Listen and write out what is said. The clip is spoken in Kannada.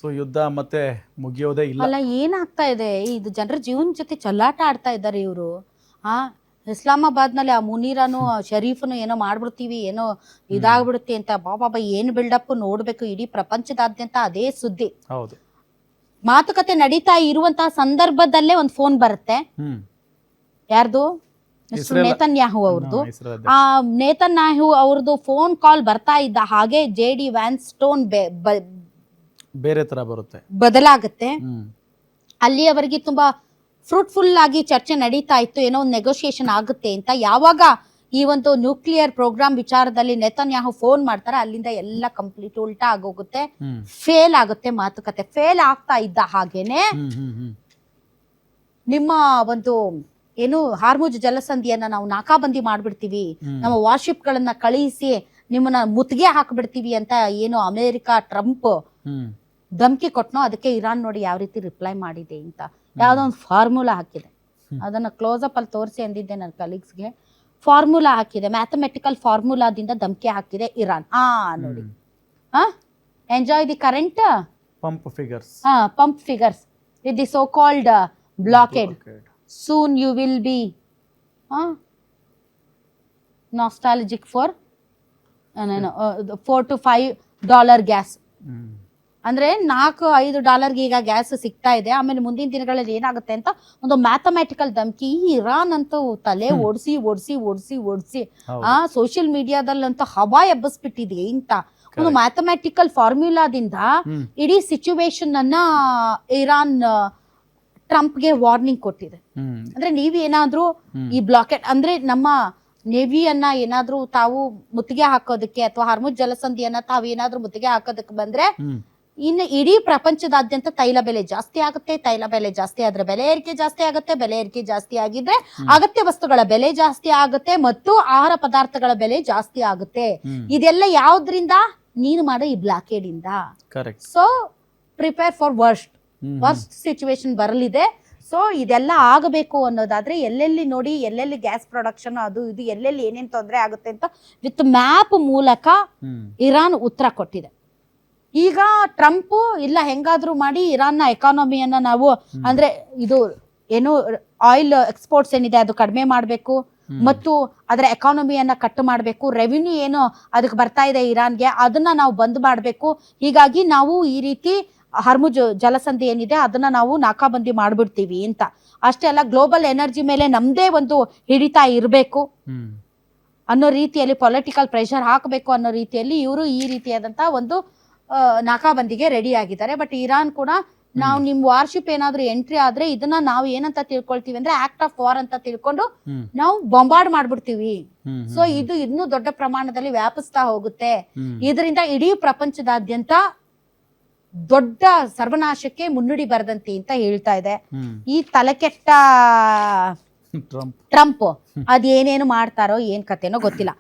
ಸೊ ಯುದ್ಧ ಮತ್ತೆ ಮುಗಿಯೋದೇ ಇಲ್ಲ. ಅಲ್ಲ, ಏನಾಗ್ತಾ ಇದೆ ಇದು? ಜನರ ಜೀವನ ಜೊತೆ ಚಲ್ಲಾಟ ಆಡ್ತಾ ಇದ್ದಾರೆ ಇವರು. ಇಸ್ಲಾಮಾಬಾದ್ನಲ್ಲಿ ಆ ಮುನೀರನು ಶರೀಫನು ಏನೋ ಮಾಡ್ಬಿಡ್ತೀವಿ, ಏನೋ ಇದಾಗ್ಬಿಡುತ್ತೆ ಅಂತ. ಬಾಬಾ ಏನು ಬಿಲ್ಡಪ್ ನೋಡ್ಬೇಕು, ಇಡೀ ಪ್ರಪಂಚದಾದ್ಯಂತ ಅದೇ ಸುದ್ದಿ. ಹೌದು, ಮಾತುಕತೆ ನಡೀತಾ ಇರುವಂತಹ ಸಂದರ್ಭದಲ್ಲೇ ಒಂದು ಫೋನ್ ಬರುತ್ತೆ. ಯಾರ್ದು? ನೇತನ್ಯಾಹು ಅವ್ರದ್ದು. ಆ ನೇತನ್ಯಾಹು ಅವ್ರದ್ದು ಫೋನ್ ಕಾಲ್ ಬರ್ತಾ ಇದ್ದ ಹಾಗೆ JD ವ್ಯಾನ್ಸ್ ಟೋನ್ ಬೇರೆ ತರ ಬರುತ್ತೆ, ಬದಲಾಗುತ್ತೆ. ಅಲ್ಲಿಯವರೆಗೆ ತುಂಬಾ ಫ್ರೂಟ್ಫುಲ್ ಆಗಿ ಚರ್ಚೆ ನಡೀತಾ ಇತ್ತು, ಏನೋ ಒಂದು ನೆಗೋಷಿಯೇಷನ್ ಆಗುತ್ತೆ ಅಂತ. ಯಾವಾಗ ಈ ಒಂದು ನ್ಯೂಕ್ಲಿಯರ್ ಪ್ರೋಗ್ರಾಮ್ ವಿಚಾರದಲ್ಲಿ ನೆತನ್ಯಾಹು ಫೋನ್ ಮಾಡ್ತಾರೆ, ಅಲ್ಲಿಂದ ಎಲ್ಲ ಕಂಪ್ಲೀಟ್ ಉಲ್ಟಾ ಆಗೋಗುತ್ತೆ, ಫೇಲ್ ಆಗುತ್ತೆ ಮಾತುಕತೆ. ಫೇಲ್ ಆಗ್ತಾ ಇದ್ದ ಹಾಗೇನೆ ನಿಮ್ಮ ಒಂದು ಏನು ಹಾರ್ಮುಜ್ ಜಲಸಂಧಿಯನ್ನ ನಾವು ನಾಕಾಬಂದಿ ಮಾಡ್ಬಿಡ್ತೀವಿ, ನಮ್ಮ ವಾರ್ಶಿಪ್ ಗಳನ್ನ ಕಳಿಸಿ ನಿಮ್ಮನ್ನ ಮುತ್ತಿಗೆ ಹಾಕ್ಬಿಡ್ತೀವಿ ಅಂತ ಏನು ಅಮೆರಿಕ ಟ್ರಂಪ್ ಧಮ್ಕಿ ಕೊಟ್ನೋ, ಅದಕ್ಕೆ ಇರಾನ್ ನೋಡಿ ಯಾವ ರೀತಿ ರಿಪ್ಲೈ ಮಾಡಿದೆ ಅಂತ. ಯಾವ್ದೋ ಒಂದು ಫಾರ್ಮುಲಾ ಹಾಕಿದೆ, ಅದನ್ನ ಕ್ಲೋಸ್ ಅಪ್ ಅಲ್ಲಿ ತೋರಿಸಿ ಅಂದಿದ್ದೆ ನನ್ನ ಕಲೀಗ್ಸ್ಗೆ. ಫಾರ್ಮುಲಾ ಹಾಕಿದೆ, ಮ್ಯಾಥಮೆಟಿಕಲ್ ಫಾರ್ಮುಲಾದಿಂದ ಧಮ್ಕಿ ಹಾಕಿದೆ ಇರಾನ್. ನೋಡಿ, enjoy the current pump figures with the so called blockade. Soon you will be nostalgic for $4 to $5 gas. ಅಂದ್ರೆ $4-5 ಈಗ ಗ್ಯಾಸ್ ಸಿಗ್ತಾ ಇದೆ. ಆಮೇಲೆ ಮುಂದಿನ ದಿನಗಳಲ್ಲಿ ಏನಾಗುತ್ತೆ ಅಂತ ಒಂದು ಮ್ಯಾಥಮೆಟಿಕಲ್ ಧಮ್ಕಿ. ಇರಾನ್ ಅಂತೂ ತಲೆ ಓಡಿಸಿ ಸೋಷಿಯಲ್ ಮೀಡಿಯಾದಲ್ಲಂತೂ ಹವಾ ಎಬ್ಬಿಸ್ಬಿಟ್ಟಿದೆ ಅಂತ ಒಂದು ಮ್ಯಾಥಮೆಟಿಕಲ್ ಫಾರ್ಮ್ಯುಲಾದಿಂದ ಇಡೀ ಸಿಚುವೇಶನ್ ಅನ್ನ ಇರಾನ್ ಟ್ರಂಪ್ಗೆ ವಾರ್ನಿಂಗ್ ಕೊಟ್ಟಿದೆ. ಅಂದ್ರೆ ನೀವೇನಾದ್ರೂ ಈ ಬ್ಲಾಕೆಟ್ ಅಂದ್ರೆ ನಮ್ಮ ನೇವಿಯನ್ನ ಏನಾದ್ರೂ ತಾವು ಮುತ್ತಿಗೆ ಹಾಕೋದಕ್ಕೆ ಅಥವಾ ಹಾರ್ಮುಜ್ ಜಲಸಂಧಿಯನ್ನ ತಾವೇನಾದ್ರೂ ಮುತ್ತಿಗೆ ಹಾಕೋದಕ್ಕೆ ಬಂದ್ರೆ ಇನ್ನು ಇಡೀ ಪ್ರಪಂಚದಾದ್ಯಂತ ತೈಲ ಬೆಲೆ ಜಾಸ್ತಿ ಆಗುತ್ತೆ. ತೈಲ ಬೆಲೆ ಜಾಸ್ತಿ ಆದ್ರೆ ಬೆಲೆ ಏರಿಕೆ ಜಾಸ್ತಿ ಆಗುತ್ತೆ. ಬೆಲೆ ಏರಿಕೆ ಜಾಸ್ತಿ ಆಗಿದ್ರೆ ಅಗತ್ಯ ವಸ್ತುಗಳ ಬೆಲೆ ಜಾಸ್ತಿ ಆಗುತ್ತೆ ಮತ್ತು ಆಹಾರ ಪದಾರ್ಥಗಳ ಬೆಲೆ ಜಾಸ್ತಿ ಆಗುತ್ತೆ. ಇದೆಲ್ಲ ಯಾವ್ದ್ರಿಂದ? ನೀನು ಮಾಡೋ ಈ ಬ್ಲಾಕೇಡ್ ಇಂದ. So prepare for worst situation ಬರಲಿದೆ. ಸೊ ಇದೆಲ್ಲ ಆಗಬೇಕು ಅನ್ನೋದಾದ್ರೆ ಎಲ್ಲೆಲ್ಲಿ ನೋಡಿ, ಎಲ್ಲೆಲ್ಲಿ ಗ್ಯಾಸ್ ಪ್ರೊಡಕ್ಷನ್ ಅದು ಇದು ಎಲ್ಲೆಲ್ಲಿ ಏನೇನ್ ತೊಂದರೆ ಆಗುತ್ತೆ ಅಂತ ವಿತ್ ಮ್ಯಾಪ್ ಮೂಲಕ ಇರಾನ್ ಉತ್ತರ ಕೊಟ್ಟಿದೆ. ಈಗ ಟ್ರಂಪ್ ಇಲ್ಲ ಹೆಂಗಾದ್ರೂ ಮಾಡಿ ಇರಾನ್ನ ಎಕಾನಮಿಯನ್ನ ನಾವು ಅಂದ್ರೆ ಇದು ಏನು ಆಯಿಲ್ ಎಕ್ಸ್ಪೋರ್ಟ್ಸ್ ಏನಿದೆ ಅದು ಕಡಿಮೆ ಮಾಡಬೇಕು ಮತ್ತು ಅದರ ಎಕಾನಮಿಯನ್ನ ಕಟ್ ಮಾಡಬೇಕು. ರೆವಿನ್ಯೂ ಏನು ಅದಕ್ಕೆ ಬರ್ತಾ ಇದೆ ಇರಾನ್ಗೆ ಅದನ್ನ ನಾವು ಬಂದ್ ಮಾಡಬೇಕು. ಹೀಗಾಗಿ ನಾವು ಈ ರೀತಿ ಹಾರ್ಮುಜ್ ಜಲಸಂಧಿ ಏನಿದೆ ಅದನ್ನ ನಾವು ನಾಕಾಬಂದಿ ಮಾಡ್ಬಿಡ್ತೀವಿ ಅಂತ. ಅಷ್ಟೇ ಅಲ್ಲ, ಗ್ಲೋಬಲ್ ಎನರ್ಜಿ ಮೇಲೆ ನಮ್ದೇ ಒಂದು ಹಿಡಿತ ಇರಬೇಕು ಅನ್ನೋ ರೀತಿಯಲ್ಲಿ ಪೊಲಿಟಿಕಲ್ ಪ್ರೆಷರ್ ಹಾಕಬೇಕು ಅನ್ನೋ ರೀತಿಯಲ್ಲಿ ಇವರು ಈ ರೀತಿಯಾದಂತ ಒಂದು ನಾಕಾಬಂದಿಗೆ ರೆಡಿ ಆಗಿದ್ದಾರೆ. ಬಟ್ ಇರಾನ್ ಕೂಡ ನಾವು ನಿಮ್ ವಾರ್ಶಿಪ್ ಏನಾದ್ರೂ ಎಂಟ್ರಿ ಆದ್ರೆ ಇದನ್ನ ನಾವು ಏನಂತ ತಿಳ್ಕೊಳ್ತೀವಿ ಅಂದ್ರೆ ಆಕ್ಟ್ ಆಫ್ ವಾರ್ ಅಂತ ತಿಳ್ಕೊಂಡು ನಾವು ಬೊಂಬಾರ್ಡ್ ಮಾಡ್ಬಿಡ್ತೀವಿ. ಸೊ ಇದು ಇನ್ನೂ ದೊಡ್ಡ ಪ್ರಮಾಣದಲ್ಲಿ ವ್ಯಾಪಿಸ್ತಾ ಹೋಗುತ್ತೆ. ಇದರಿಂದ ಇಡೀ ಪ್ರಪಂಚದಾದ್ಯಂತ ದೊಡ್ಡ ಸರ್ವನಾಶಕ್ಕೆ ಮುನ್ನುಡಿ ಬರದಂತೆ ಅಂತ ಹೇಳ್ತಾ ಇದೆ. ಈ ತಲೆಕೆಟ್ಟ ಟ್ರಂಪ್ ಅದೇನೇನು ಮಾಡ್ತಾರೋ ಏನ್ ಕತೆನೋ ಗೊತ್ತಿಲ್ಲ.